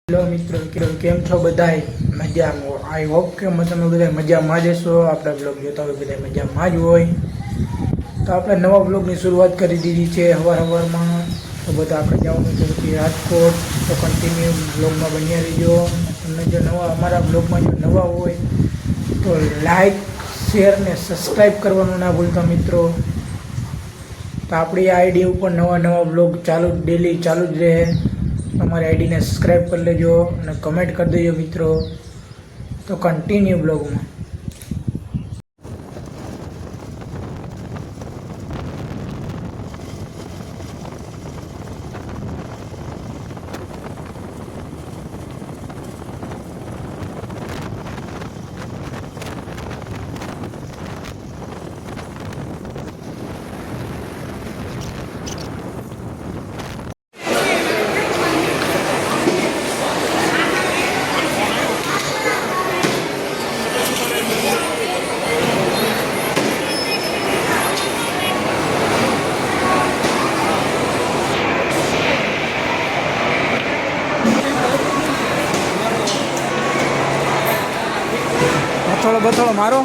Hello મિત્રો કેમ છો બધાય મજામાં? આઈ હોપ કે તમે બધા મજામાં જ હશો. આપણા બ્લોગ જોતા હોય બધા મજામાં જ હોય. તો આપણે નવા બ્લોગની શરૂઆત કરી દીધી છે સવારમાં. તો બધા આપણે જવાનું છે રાજકોટ. તો કન્ટિન્યુ બ્લોગમાં બન્યા રહીજો. તમને જો અમારા બ્લોગમાં જો નવા હોય તો લાઈક શેર ને સબસ્ક્રાઈબ કરવાનું ના ભૂલતા મિત્રો. તો આપણી આઈડી ઉપર નવા બ્લોગ ડેલી ચાલુ જ રહે. અમારી આઈડીને સબસ્ક્રાઈબ કરી લેજો અને કમેન્ટ કરી દેજો મિત્રો. તો કન્ટિન્યુ બ્લોગમાં. બથોડો મારો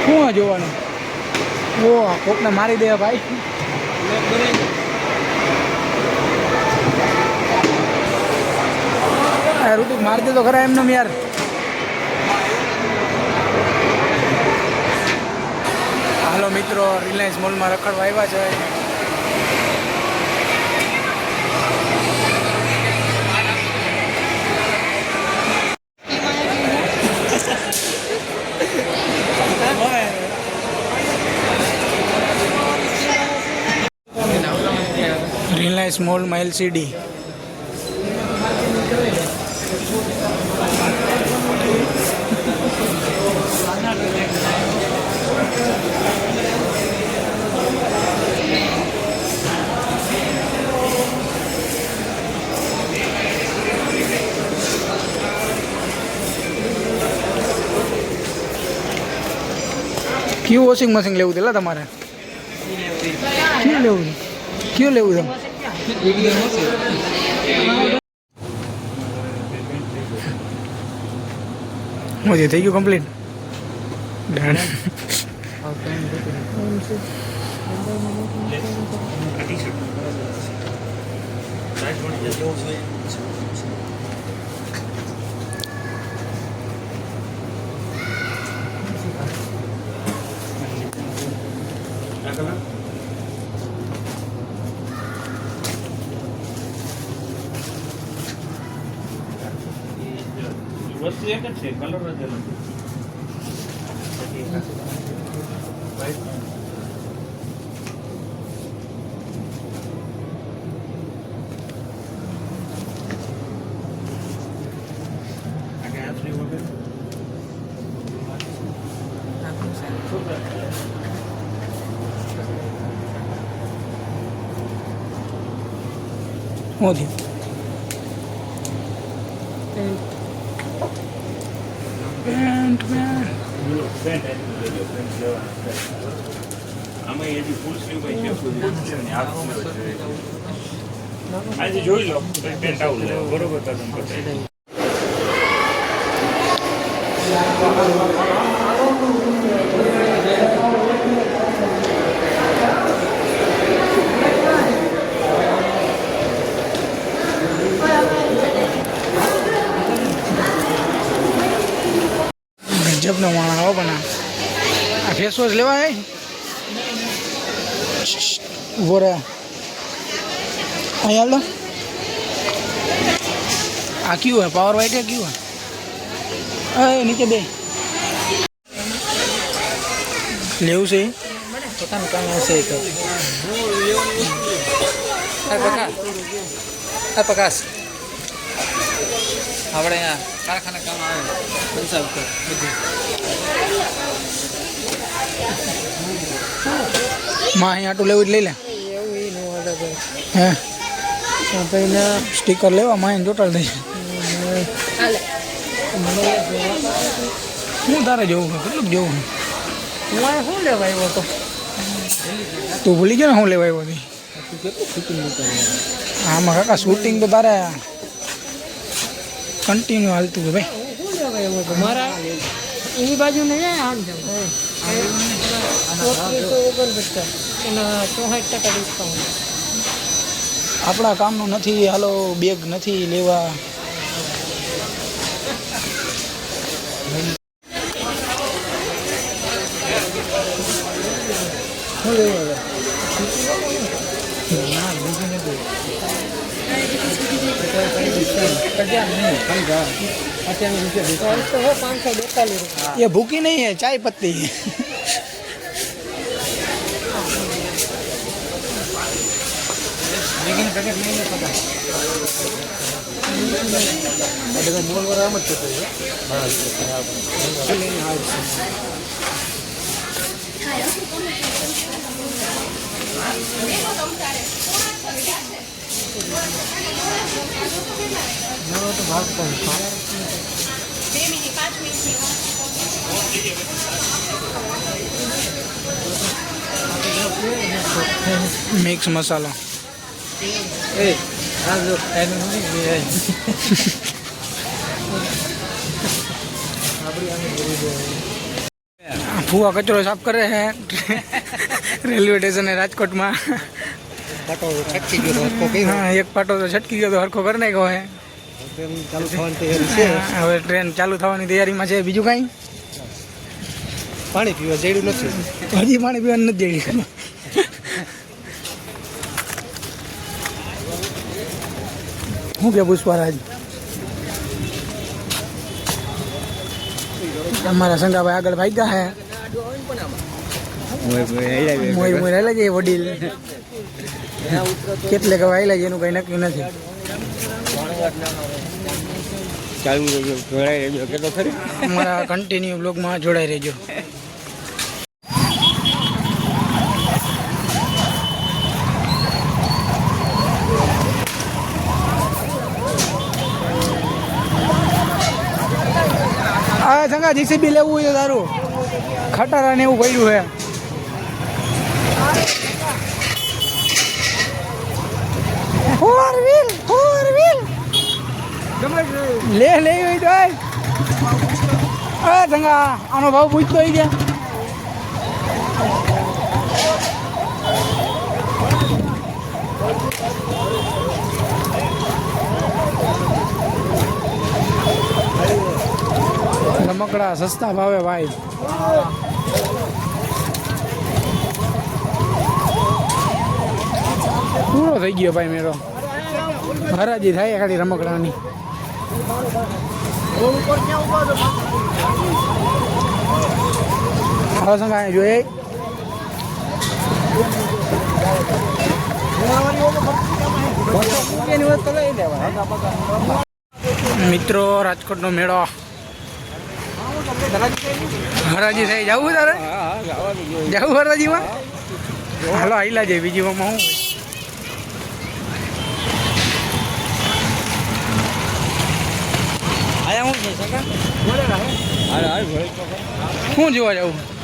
શું જોવાનું? ઓ કોકને મારી દે ભાઈ. ઋતિક મારી દે તો ખરા એમને યાર. હાલો મિત્રો, રિલાયન્સ મોલમાં રખડવા આવ્યા છે. રિલાયન્સ મોલમાં LCD. क्यों वॉशिंग मशीन लेવું છે તમારે? ક્યું લેવું છે? મોજે થઈ ગયું કમ્પ્લીટ. ડન. વસ્તુ એક જ છે, કલર જ અલગ. મોદી આજે જોઈ લો પેન્ટ આવું બરોબર તદ્દન પતાવી. ગજબનો માણસ આવો પણ આ ફેસ વોશ લેવા ઉભો રહે અહીંયા લો. આ ક્યું હે? પાવર વાઇટ હે ક્યું હે? નીચે બે લેવું છે પોતાનું કામ આવશે. પ્રકાશ આપણે અહીંયા કારખાના કામ આવે પંચાયત બધું માં અહીં આટલું લેવું જ લઈ લે. હે સ્ટીકર લેવા માં ટોટલ થઈ હું તારે જવું છે કેટલું જવું શું લેવા આવ્યો તો તું ભૂલી ગયો ને હું લેવા આવ્યો આમાં કાકા શૂટિંગ તો તારે કન્ટિન્યુ હાલતું છે ભાઈ શું લેવા આવ્યો તો મારા એની બાજુ ને આમ જાવ 34 એના 64% ડિસ્કાઉન્ટ આપણા કામનું નથી હાલો બેગ નથી લેવા શું લેવા ये भूखी नहीं है चाय पत्ती मिक्स मसाला फुआ कचरो साफ कर रहे हैं रेलवे स्टेशन है राजकोट में हाँ एक पाटो तो छटकी गयो तो हरखो करने को है હવે ટ્રેન ચાલુ થવાની તૈયારીમાં છે બીજું કાંઈ પાણી પીવા જેડું નથી હજી પાણી પીવાનું નથી જેડી શું કે પુષ્પારાજ અમારા સંગાભાઈ આગળ ભાગ્યા હે મોય મોય રહેલા છે વડીલ કેટલે કે વાયલા છે એનું કંઈ નક્કી નથી ચાલુ રહેજો જોડાઈ રહેજો કેટલો ખરી અમારા કન્ટિન્યુ બ્લોગમાં જોડાઈ રહેજો આ સંગા જીસીબી લેવું છે તારું ખટારા ને એવું પડ્યું છે ફોર વ્હીલ લે હોય તો આ સંગા આનો ભાવ પૂછતો હોય ગયા રમકડા સસ્તા ભાવે ભાઈ પૂરો થઈ ગયો ભાઈ મેરો હરાજી થાય ખાલી રમકડાની હવે સંગા જોઈએ મિત્રો રાજકોટનો મેળો હરાજી થઈ જવું તારે જવું હરાજીમાં હાલો આઈલા જાય બીજીમાં હું શું જોવા જવું